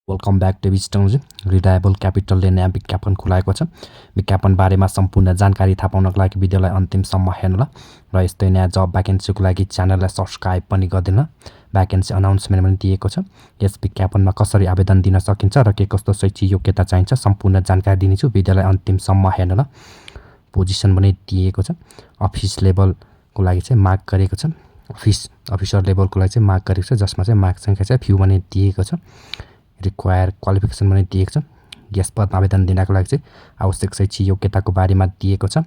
Welcome back to technology. Reliable क्यापिटलले नयाँ विज्ञापन खुलाएको छ। विज्ञापन बारेमा सम्पूर्ण जानकारी थाहा पाउनको लागि भिडियोलाई अन्तिमसम्म हेर्नुहोला र यस्तै नयाँ जब भ्याकेन्सीको लागि च्यानललाई सब्स्क्राइब पनि गरिदिनु। भ्याकेन्सी अनाउन्समेन्ट पनि दिएको छ। यस विज्ञापनमा कसरी आवेदन दिन सकिन्छ र के कस्तो शैक्षिक योग्यता चाहिन्छ सम्पूर्ण जानकारी दिनेछु। भिडियोलाई अन्तिमसम्म हेर्नुहोला। पोजिसन पनि दिएको छ। अफिस लेभलको लागि चाहिँ मार्क गरेको छ। अफिसर लेभलको लागि चाहिँ मार्क गरेको छ, जसमा चाहिँ मार्क सङ्ख्या चाहिँ फ्यू पनि दिएको छ। रिक्वायर क्वालिफिकेसन पनि दिएको छ। यस पदमा आवेदन दिनको लागि चाहिँ आवश्यक शैक्षिक योग्यताको बारेमा दिएको छ।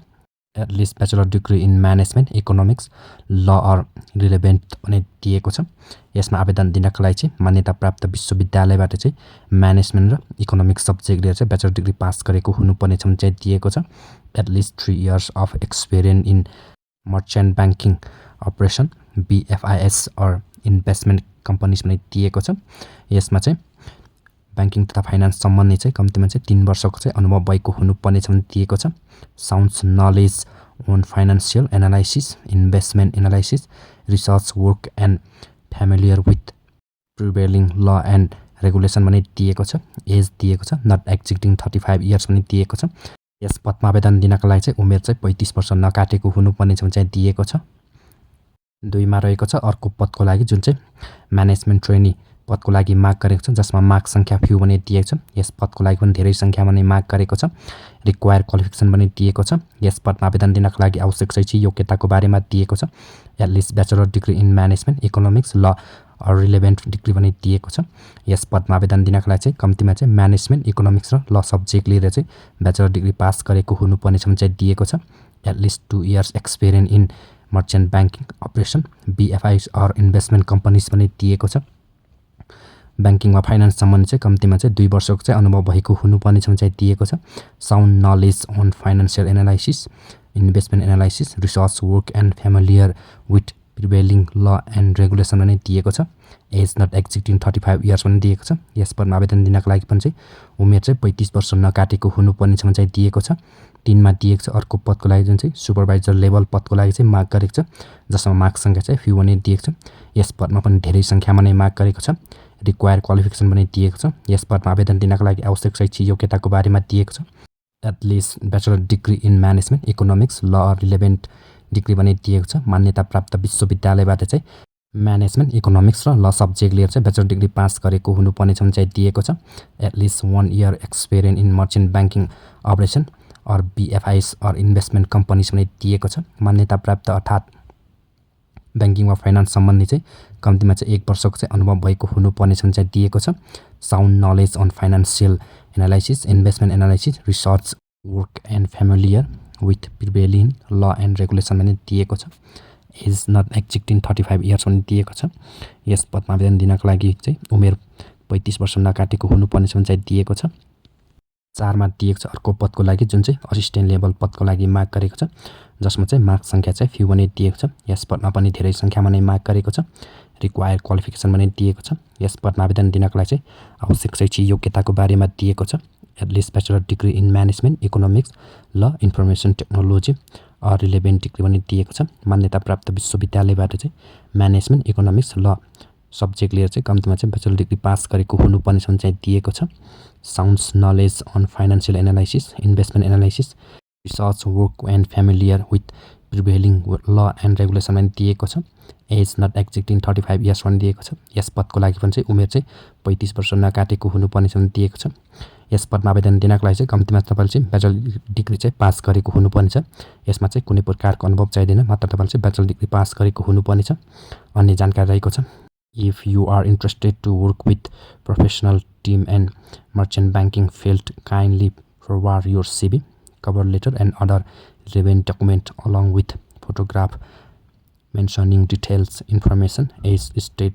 At least bachelor degree in management, economics, ल अर रिलेभेन्ट पनि दिएको छ। यसमा आवेदन दिनको लागि चाहिँ मान्यता प्राप्त विश्वविद्यालयबाट चाहिँ म्यानेजमेन्ट र इकोनोमिक्स सब्जेक्ट लिएर चाहिँ ब्याचलर डिग्री पास गरेको हुनुपर्ने चाहिँ दिएको छ। At least 3 years of experience in merchant banking operation, BFIS or investment companies पनि दिएको छ। यसमा चाहिँ ब्याङ्किङ तथा फाइनेन्स सम्बन्धी चाहिँ कम्तीमा चाहिँ 3 वर्षको चाहिँ अनुभव भएको हुनुपर्ने पनि दिएको छ। Sounds knowledge on financial analysis, investment analysis, research work and familiar with prevailing law and regulation पनि दिएको छ। एज दिएको छ, नट एक्जिटिङ 35 इयर्स पनि दिएको छ। यस पदमा आवेदन दिनको लागि चाहिँ उमेर चाहिँ 35 वर्ष नकाटेको हुनुपर्ने चाहिँ दिएको छ। 2मा रहेको छ अर्को पदको लागि जुन चाहिँ म्यानेजमेन्ट ट्रेनी पदको लागि मार्क गरेको छ, जसमा मार्क सङ्ख्या फ्यू पनि दिएको छ। यस पदको लागि पनि धेरै सङ्ख्यामा नै मार्क गरेको छ। रिक्वायर क्वालिफिकेसन पनि दिएको छ। यस पदमा आवेदन दिनको लागि आवश्यक शैक्षिक योग्यताको बारेमा दिएको छ। At least bachelor degree in management, economics, ल अर रिलेभेन्ट डिग्री पनि दिएको छ। यस पदमा आवेदन दिनको लागि चाहिँ कम्तीमा चाहिँ म्यानेजमेन्ट, इकोनोमिक्स र ल सब्जेक्ट लिएर चाहिँ ब्याचलर डिग्री पास गरेको हुनुपर्ने चाहिँ दिएको छ। At least 2 years experience in merchant banking operation, BFIS or investment companies पनि दिएको छ। ब्याङ्किङमा फाइनेन्स सम्बन्धी चाहिँ कम्तीमा चाहिँ 2 वर्षको चाहिँ अनुभव भएको हुनुपर्ने चाहिँ दिएको छ। Sound knowledge on financial analysis, investment analysis, research work and familiar with prevailing law and regulation पनि दिएको छ। एज नट एक्जिटिङ 35 इयर्स पनि दिएको छ। यस पदमा आवेदन दिनको लागि पनि चाहिँ उमेर चाहिँ 35 वर्ष नकाटेको हुनुपर्ने चाहिँ दिएको छ। 3मा दिएको छ अर्को पदको लागि जुन चाहिँ सुपरभाइजर लेभल पदको लागि चाहिँ मार्क गरेको छ, जसमा मार्क सङ्ख्या चाहिँ फ्यू पनि दिएको छ। यस पदमा पनि धेरै सङ्ख्यामा नै मार्क गरेको छ। रिक्वायर क्वालिफिकेसन पनि दिएको छ। यस पदमा आवेदन दिनको लागि आवश्यक शैक्षिक योग्यताको बारेमा दिएको छ। At least bachelor degree in management, economics, ल अर रिलेभेन्ट डिग्री पनि दिएको छ। मान्यता प्राप्त विश्वविद्यालयबाट चाहिँ म्यानेजमेन्ट, इकोनोमिक्स र ल सब्जेक्ट लिएर चाहिँ ब्याचलर डिग्री पास गरेको हुनुपर्ने चाहिँ दिएको छ। At least 1 year experience in merchant banking operation or BFIS or investment companies पनि दिएको छ। मान्यता प्राप्त अर्थात् ब्याङ्किङ वा फाइनेन्स सम्बन्धी चाहिँ कम्तीमा चाहिँ 1 वर्षको चाहिँ अनुभव भएको हुनुपर्ने चाहिँ दिएको छ। Sound knowledge on financial analysis, investment analysis, research work and familiar with prevailing law and regulation पनि दिएको छ। एज नट एक्जिटिङ 35 इयर्स पनि दिएको छ। यस पदमा आवेदन दिनको लागि चाहिँ उमेर 35 वर्ष नकाटेको हुनुपर्ने चाहिँ दिएको छ। 4मा दिएको छ अर्को पदको लागि जुन चाहिँ असिस्टेन्ट लेभल पदको लागि मार्क गरेको छ, जसमा चाहिँ मार्क सङ्ख्या चाहिँ फ्यू पनि दिएको छ। यस पदमा पनि धेरै सङ्ख्यामा नै मार्क गरेको छ। रिक्वायर क्वालिफिकेसन पनि दिएको छ। यस पदमा आवेदन दिनको लागि चाहिँ आवश्यक शैक्षिक योग्यताको बारेमा दिएको छ। At least bachelor degree in management, economics, law information technology or relevant degree पनि दिएको छ। मान्यता प्राप्त विश्वविद्यालयबाट चाहिँ म्यानेजमेन्ट, इकोनोमिक्स, ल सब्जेक्ट लिएर चाहिँ कम्तीमा चाहिँ ब्याचलर डिग्री पास गरेको हुनुपर्ने चाहिँ दिएको छ। Sounds knowledge on financial analysis, investment analysis, research work and familiar with prevailing law and regulation पनि दिएको छ। एज नट एक्जिटिङ 35 इयर्स पनि दिएको छ। यस पदको लागि पनि चाहिँ उमेर चाहिँ 35 वर्ष नकाटेको हुनुपर्ने चाहिँ दिएको छ। यस पदमा आवेदन दिनको लागि चाहिँ कम्तीमा तपाईँले चाहिँ ब्याचलर डिग्री चाहिँ पास गरेको हुनुपर्ने छ। यसमा चाहिँ कुनै प्रकारको अनुभव चाहिँदैन, मात्र तपाईँले चाहिँ ब्याचलर डिग्री पास गरेको हुनुपर्ने छ। अन्य जानकारी रहेको छ। If you are interested to work with professional team and merchant banking field, kindly forward your CV, cover letter and other relevant document along with photograph mentioning details information as stated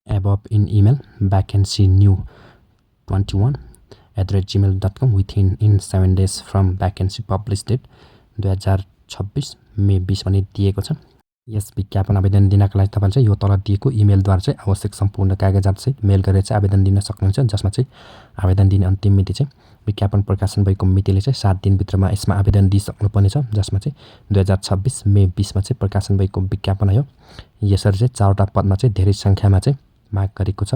above in email vacancynew21@gmail.com within 7 days from vacancy published date 2026 मे 20 पनि दिएको छ। यस विज्ञापन आवेदन दिनको लागि तपाईँले चाहिँ यो तल दिएको इमेलद्वारा चाहिँ आवश्यक सम्पूर्ण कागजात चाहिँ मेल गरेर चाहिँ आवेदन दिन सक्नुहुन्छ, जसमा चाहिँ आवेदन दिने अन्तिम मिति चाहिँ विज्ञापन प्रकाशन भएको मितिले चाहिँ 7 दिनभित्रमा यसमा आवेदन दिइसक्नुपर्ने छ, जसमा चाहिँ 2026 मे 20मा चाहिँ प्रकाशन भएको विज्ञापन हो। यसरी चाहिँ 4वटा पदमा चाहिँ धेरै सङ्ख्यामा चाहिँ माग गरेको छ।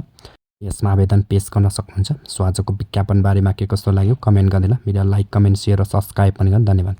यसमा आवेदन पेश गर्न सक्नुहुन्छ। सो आजको विज्ञापन बारेमा के कस्तो लाग्यो कमेन्ट गर्नुहोला। भिडियो लाइक, कमेन्ट, सेयर र सब्स्क्राइब पनि गर्नु। धन्यवाद।